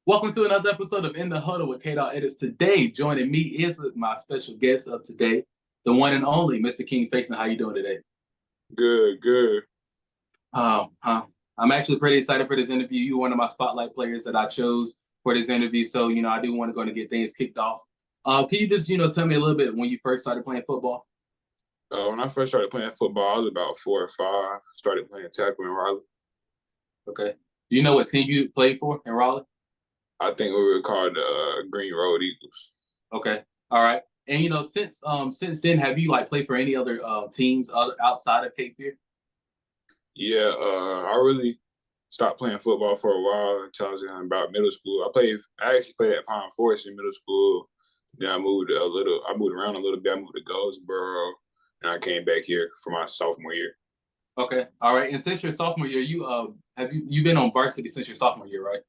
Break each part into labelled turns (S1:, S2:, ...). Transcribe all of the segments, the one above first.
S1: Welcome to another episode of In the Huddle with KdogEditz. Today, joining me is my special guest of today, the one and only Mr. King Faison. How you doing today?
S2: Good.
S1: I'm actually pretty excited for this interview. You're one of my spotlight players that I chose for this interview, so I do want to go and get things kicked off. Can you just tell me a little bit when you first started playing football?
S2: When I first started playing football, I was about 4 or 5. Started playing tackle in Raleigh.
S1: Okay. Do you know what team you played for in Raleigh?
S2: I think we were called the Green Road Eagles.
S1: Okay. All right. And since then, have you played for any other teams outside of Cape Fear?
S2: Yeah, I really stopped playing football for a while until I was in about middle school. I actually played at Pine Forest in middle school. Then I moved around a little bit. I moved to Goldsboro, and I came back here for my sophomore year.
S1: Okay. All right. And since your sophomore year, you've been on varsity since your sophomore year, right?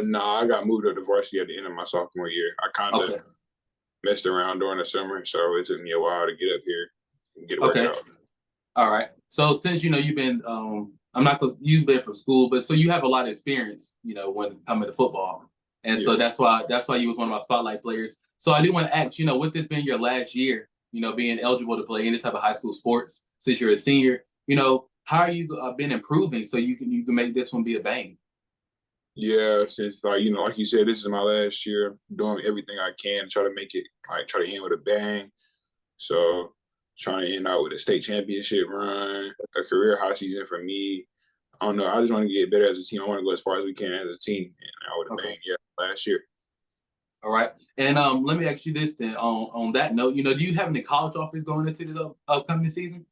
S2: No, I got moved up to varsity at the end of my sophomore year. I kind of messed around during the summer, so it took me a while to get up here and get it worked out.
S1: All right. So since you've been you've been from school, but so you have a lot of experience, when coming to football, and so that's why you was one of my spotlight players. So I do want to ask, with this being your last year, being eligible to play any type of high school sports since you're a senior, how are you been improving so you can make this one be a bang?
S2: Yeah, since like you said, this is my last year, doing everything I can to try to make it, try to end with a bang. So trying to end out with a state championship run, a career high season for me. I don't know. I just want to get better as a team. I want to go as far as we can as a team, and out with a bang. Yeah, last year.
S1: All right, and let me ask you this then. On that note, do you have any college offers going into the upcoming season?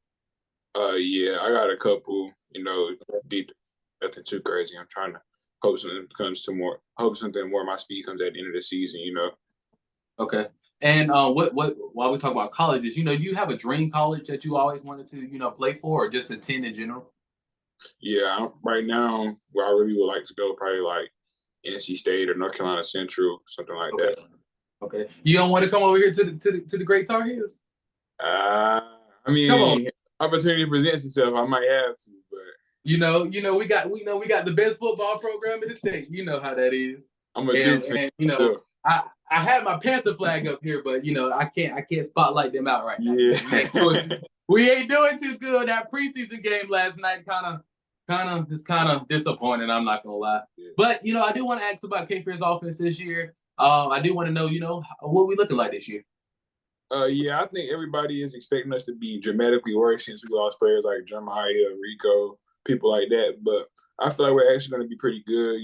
S2: Yeah, I got a couple. Nothing too crazy. I'm trying to hope something more of my speed comes at the end of the season,
S1: Okay. And while we talk about colleges, do you have a dream college that you always wanted to, play for or just attend in general?
S2: Yeah, right now, where I really would like to go, probably like NC State or North Carolina Central, something like that.
S1: Okay. You don't want to come over here to the Great Tar Heels?
S2: Opportunity presents itself. I might have to, but
S1: we got the best football program in the state. You know how that is.
S2: I'm a Duke fan.
S1: I have my Panther flag up here, but I can't spotlight them out right now.
S2: Yeah.
S1: We ain't doing too good. That preseason game last night kind of disappointing. I'm not gonna lie. Yeah. But I do want to ask about Cape Fear's offense this year. I do want to know, what we looking like this year.
S2: Yeah, I think everybody is expecting us to be dramatically worse since we lost players like Jeremiah, Rico, people like that. But I feel like we're actually going to be pretty good,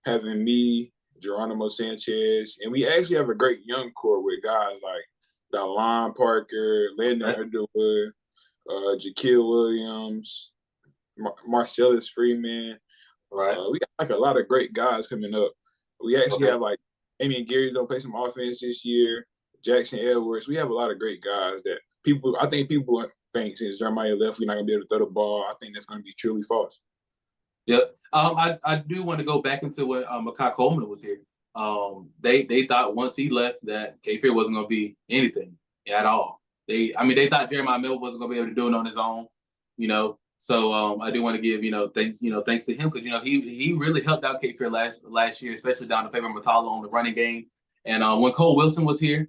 S2: having me, Geronimo Sanchez, and we actually have a great young core with guys like Dalon Parker, Landon Underwood, Jaquil Williams, Marcellus Freeman.
S1: Right.
S2: We got a lot of great guys coming up. We actually have Amy and Gary's going to play some offense this year. Jackson Edwards. We have a lot of great guys that people think since Jeremiah left, we're not going to be able to throw the ball. I think that's going to be truly false.
S1: Yep. I do want to go back into when Makai Coleman was here. They thought once he left that Cape Fear wasn't going to be anything at all. They thought Jeremiah Miller wasn't going to be able to do it on his own, So I do want to give thanks to him because he really helped out Cape Fear last year, especially down to favor Matala on the running game. And when Cole Wilson was here,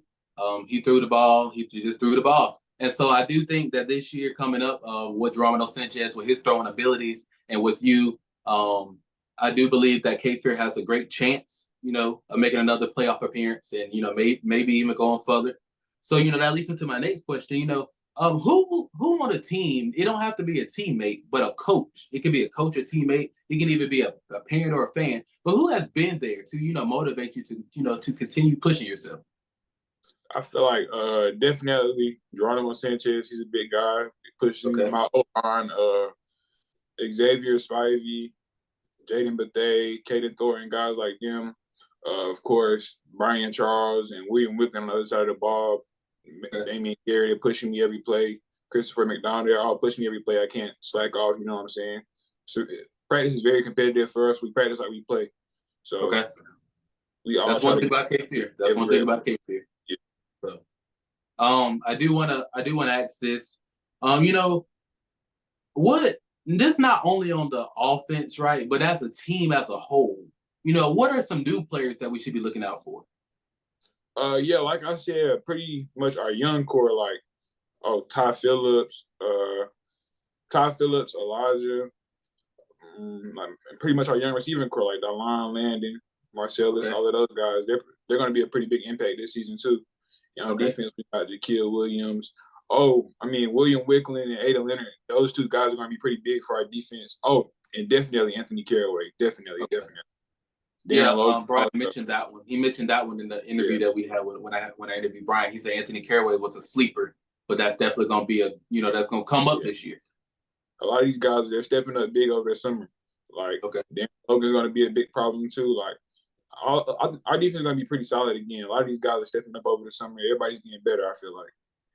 S1: he threw the ball. He just threw the ball. And so I do think that this year coming up with Geronimo Sanchez, with his throwing abilities, and with you, I do believe that Cape Fear has a great chance, of making another playoff appearance and, maybe even going further. So, that leads me to my next question, who on a team, it don't have to be a teammate, but a coach. It can be a coach or teammate. It can even be a parent or a fan. But who has been there to, motivate you to, to continue pushing yourself?
S2: I feel like definitely Geronimo Sanchez. He's a big guy. Pushing my O-line, Xavier Spivey, Jaden Bethea, Caden Thornton, guys like them. Of course, Brian Charles and William Wick on the other side of the ball. Damien Gary, they're pushing me every play. Christopher McDonald, they're all pushing me every play. I can't slack off, you know what I'm saying? So practice is very competitive for us. We practice like we play. So we all
S1: That's one thing about Cape Fear. That's one thing about Cape Fear.
S2: Yeah.
S1: So I do wanna ask this. what this not only on the offense, right, but as a team as a whole, what are some new players that we should be looking out for?
S2: Yeah, like I said, pretty much our young core, like Ty Phillips, Elijah, like pretty much our young receiving core, like Delon, Landon, Marcellus, all of those guys. They're going to be a pretty big impact this season too. Defense, we got Jaquil Williams. William Wickland and Ada Leonard. Those two guys are going to be pretty big for our defense. Oh, and definitely Anthony Caraway. Definitely.
S1: Yeah, Brian mentioned that one. He mentioned that one in the interview that we had when I interviewed Brian. He said Anthony Caraway was a sleeper, but that's definitely going to be that's going to come up this year.
S2: A lot of these guys, they're stepping up big over the summer. Like, Dan Logan's going to be a big problem too. Like, our defense is going to be pretty solid again. A lot of these guys are stepping up over the summer. Everybody's getting better, I feel like.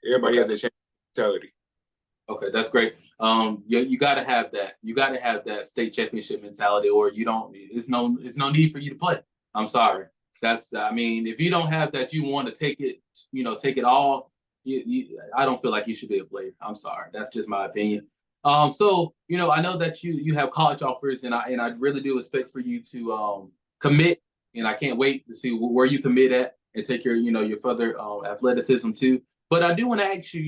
S2: Everybody has a champion mentality.
S1: Okay, that's great. You got to have that. You got to have that state championship mentality, or you don't. It's no need for you to play. I'm sorry. If you don't have that, you want to take it all. I don't feel like you should be a player. I'm sorry. That's just my opinion. So I know that you have college offers, and I really do expect for you to commit, and I can't wait to see where you commit at and take your further athleticism too. But I do want to ask you,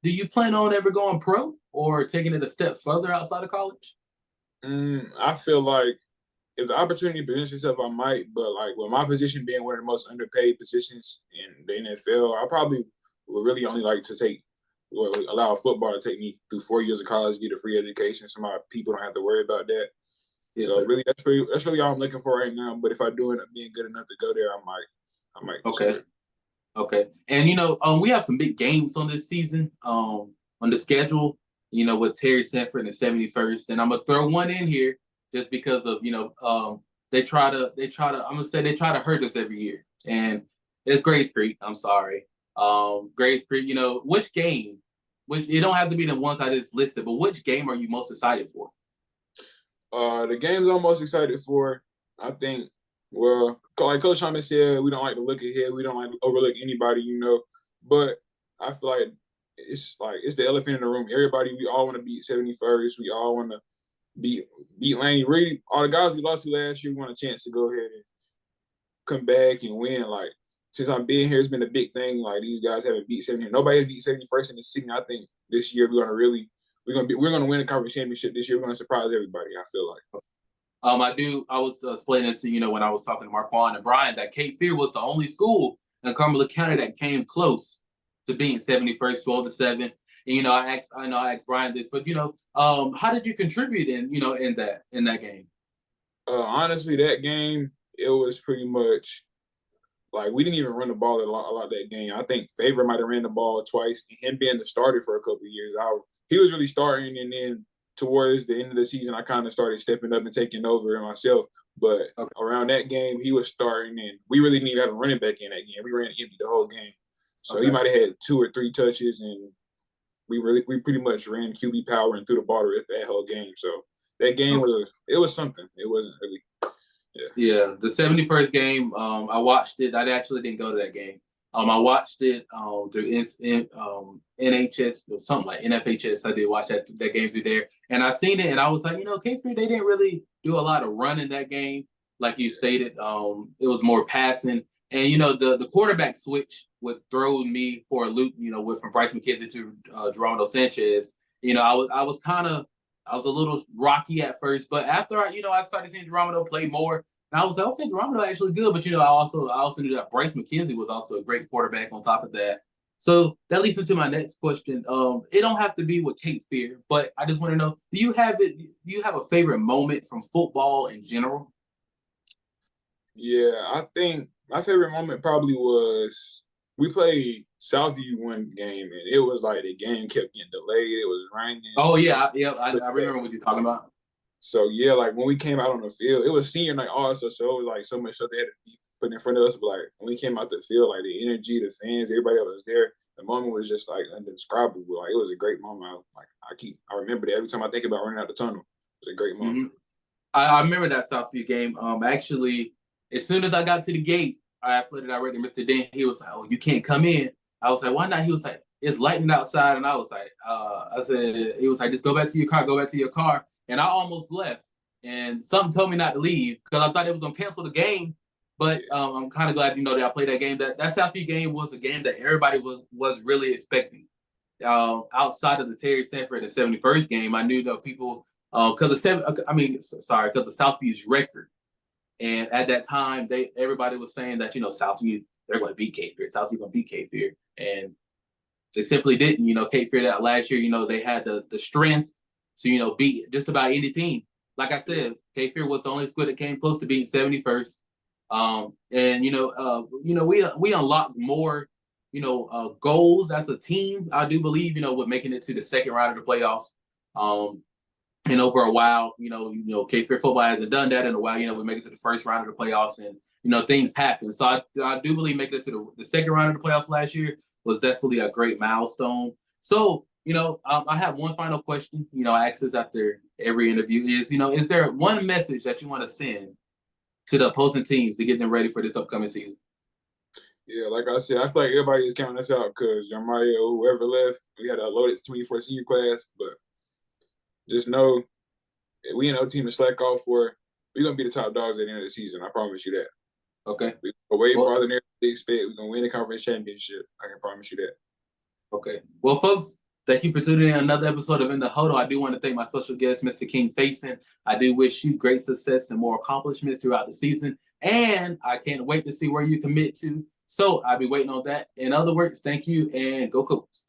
S1: do you plan on ever going pro or taking it a step further outside of college?
S2: I feel like if the opportunity presents itself, I might. But like with my position being one of the most underpaid positions in the NFL, I probably would really only like to allow football to take me through 4 years of college, get a free education, so my people don't have to worry about that. Yes, so really, that's really all I'm looking for right now. But if I do end up being good enough to go there, I might.
S1: Okay. And we have some big games on this season, on the schedule, with Terry Sanford and the 71st. And I'm gonna throw one in here just because of, they try to hurt us every year. And it's Grace Creek. I'm sorry. Grace Creek, which game, which it don't have to be the ones I just listed, but which game are you most excited for?
S2: The games I'm most excited for, I think, well, like Coach Sharman said, we don't like to look ahead. We don't like to overlook anybody, But I feel like it's the elephant in the room. Everybody, we all want to beat 71st. We all want to beat Laney. Really, all the guys we lost to last year, we want a chance to go ahead and come back and win. Like, since I've been here, it's been a big thing. Like, these guys haven't beat 70. Nobody has beat 71st in the season. I think this year we're gonna win a conference championship this year. We're gonna surprise everybody, I feel like.
S1: I was explaining this to when I was talking to Marquand and Brian that Cape Fear was the only school in Cumberland County that came close to being 71st 12-7. And I asked Brian this, but how did you contribute in that game?
S2: Honestly, that game, it was pretty much like we didn't even run the ball a lot that game. I think Favor might have ran the ball twice, and him being the starter for a couple of years, he was really starting, and then towards the end of the season, I kind of started stepping up and taking over myself. But around that game, he was starting, and we really didn't even have a running back in that game. We ran empty the whole game. So he might have had 2 or 3 touches, and we pretty much ran QB power and threw the ball that whole game. So that game was something. It wasn't really.
S1: Yeah, the 71st game, I watched it. I actually didn't go to that game. I watched it through NHS or something like NFHS. I did watch that game through there, and I seen it, and I was like, K-Free, they didn't really do a lot of running that game, like you stated. It was more passing, and the quarterback switch would throw me for a loop. Went from Bryce McKenzie to Geronimo Sanchez. I was a little rocky at first, but after I started seeing Geronimo play more. And I was like, okay, Geronimo actually good, but I also knew that Bryce McKenzie was also a great quarterback on top of that. So that leads me to my next question. It don't have to be with Cape Fear, but I just want to know, do you have a favorite moment from football in general?
S2: Yeah, I think my favorite moment probably was we played Southview one game, and it was like the game kept getting delayed. It was raining.
S1: Oh yeah, I remember what you're talking about.
S2: So yeah, like when we came out on the field, it was senior night also, so it was like so much stuff they had to be put in front of us. But like when we came out the field, like the energy, the fans, everybody that was there, the moment was just like indescribable. Like it was a great moment. I remember that every time I think about running out the tunnel. It was a great moment.
S1: Mm-hmm. I remember that Southview game. Actually, as soon as I got to the gate, I athletic director, Mr. Dan, he was like, "Oh, you can't come in." I was like, "Why not?" He was like, it's lightning outside. And I was like, I said, it was like, just go back to your car. And I almost left. And something told me not to leave because I thought it was going to cancel the game. But I'm kind of glad, that I played that game. That Southfield game was a game that everybody was really expecting. Outside of the Terry Sanford and 71st game, I knew that people, because the Southeast record. And at that time, everybody was saying that, Southfield, they're going to beat Cape Fear. Southfield going to beat Cape Fear. And they simply didn't. Cape Fear that last year, they had the strength to, beat just about any team. Like I said, Cape Fear was the only school that came close to beating 71st. We unlocked more, goals as a team. I do believe, with making it to the second round of the playoffs. And over a while, Cape Fear football hasn't done that in a while. We make it to the first round of the playoffs, and things happen. So I do believe making it to the second round of the playoffs last year was definitely a great milestone. So I have one final question. I ask this after every interview: is there one message that you want to send to the opposing teams to get them ready for this upcoming season?
S2: Yeah, like I said, I feel like everybody is counting us out because Jeremiah, whoever left, we had a loaded 24 senior class, but just know we ain't no team to slack off for. We're going to be the top dogs at the end of the season. I promise you that.
S1: Okay.
S2: We're way farther than they expect. We're going to win the conference championship. I can promise you that.
S1: Okay. Well, folks, thank you for tuning in another episode of In the Huddle. I do want to thank my special guest, Mr. King Faison. I do wish you great success and more accomplishments throughout the season. And I can't wait to see where you commit to. So I'll be waiting on that. In other words, thank you and go Colts.